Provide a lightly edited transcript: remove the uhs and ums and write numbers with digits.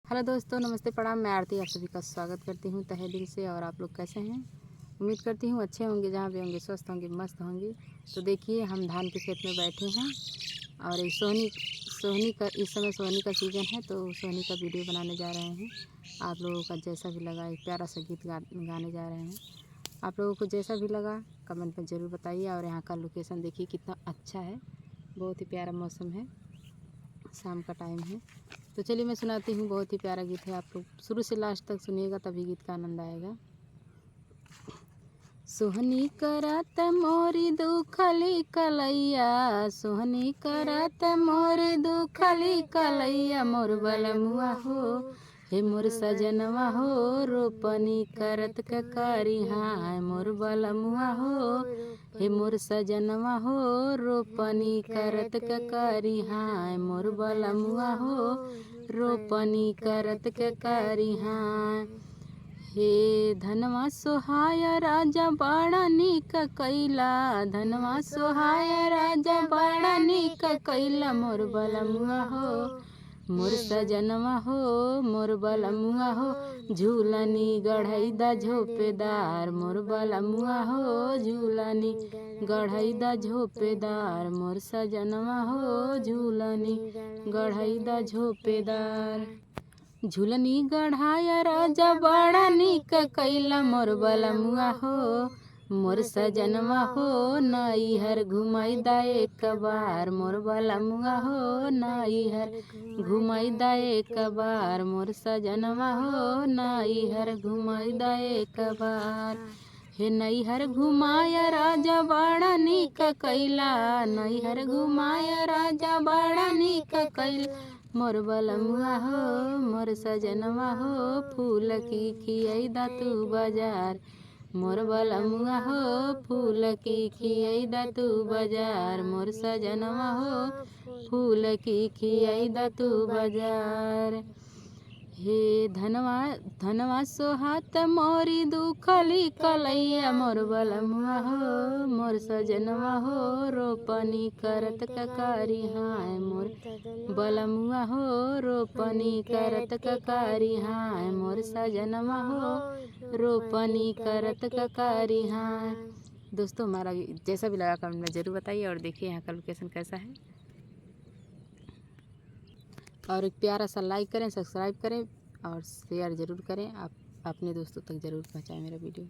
Hello दोस्तों, नमस्ते, प्रणाम। मैं आरती आप सभी का स्वागत करती हूँ तहे दिल से। और आप लोग कैसे हैं? उम्मीद करती हूँ अच्छे होंगे, जहाँ भी होंगे स्वस्थ होंगे, मस्त होंगे। तो देखिए, हम धान के खेत में बैठे हैं और ये सोहनी का इस समय सोहनी का सीज़न है, तो सोहनी का वीडियो बनाने जा रहे हैं। आप लोगों का जैसा भी लगा, एक प्यारा सा गीत गाने जा रहे हैं। आप लोगों को जैसा भी लगा कमेंट में ज़रूर बताइए। और यहाँ का लोकेशन देखिए कितना अच्छा है, बहुत ही प्यारा मौसम है, शाम का टाइम है। तो चलिए मैं सुनाती हूँ, बहुत ही प्यारा गीत है। आप लोग शुरू से लास्ट तक सुनिएगा, तभी गीत का आनंद आएगा। सोहनी करत मोरी दुखली कलैया, सोहनी करत मोरी दुखली कलैया, मोर बलमुआ हो, हे मोर सजनवा हो, रोपनी करत ककारी हाँ, मोर बलमुआ हो, हे मोर सजनवा हो, रोपनी करत ककारी हाँ, मोर बलमुआ हो, रोपनी करत ककारी हाँ। हे धनवा सोहाय राजा बड़ा नीक कैला, धनवा सोहाय राजा बड़ा नीक कैला, मोर बलमुआ हो, मोर सजनवा हो, मोर बलमुआ हो, झूलनी गढ़ई दा झोपेदार, मोर बलमुआ हो, झूलनी गढ़ई दा झोपेदार, मोर सजनवा हो, झूलनी गढ़ई दा झोपेदार। झूलनी गढ़ाया राजा बड़ा नीक कैला, मोर बलमुआ हो, मोर सजनवा हो, नैहर घुमाई दा एक बार, मोर बलमुआ हो, नैहर घुमाई दा एक बार, मोर सजनवा हो, नैहर घुमाई दा एक बार। हे नैहर घुमाया राजा बड़ा नीक कैला, नैहर घुमाया राजा बड़ा नीक कैला, मोर बलमुआ हो, मोर सजनवा हो, फूल की खियाई दा तू बाजार, मोर बलमुआ हो, फूल की खियाई दा तू बाजार, मोर सजनवा हो, फूल की खियाई दा तू बाजार। हे धनवा सोहात मोरी दुखली कलैया, मोर बलमुआ हो, मोर सजनवा हो, रोपनी करत ककारी हाँ, मोर बलमुआ हो, रोपनी करत ककारी हाँ, मोर सजनवा हो, रोपनी करत ककारी हाँ। दोस्तों, हमारा जैसा भी लगा कमेंट में ज़रूर बताइए। और देखिए यहाँ का लोकेशन कैसा है। और एक प्यारा सा लाइक करें, सब्सक्राइब करें और शेयर ज़रूर करें। आप अपने दोस्तों तक ज़रूर पहुँचाएं मेरा वीडियो।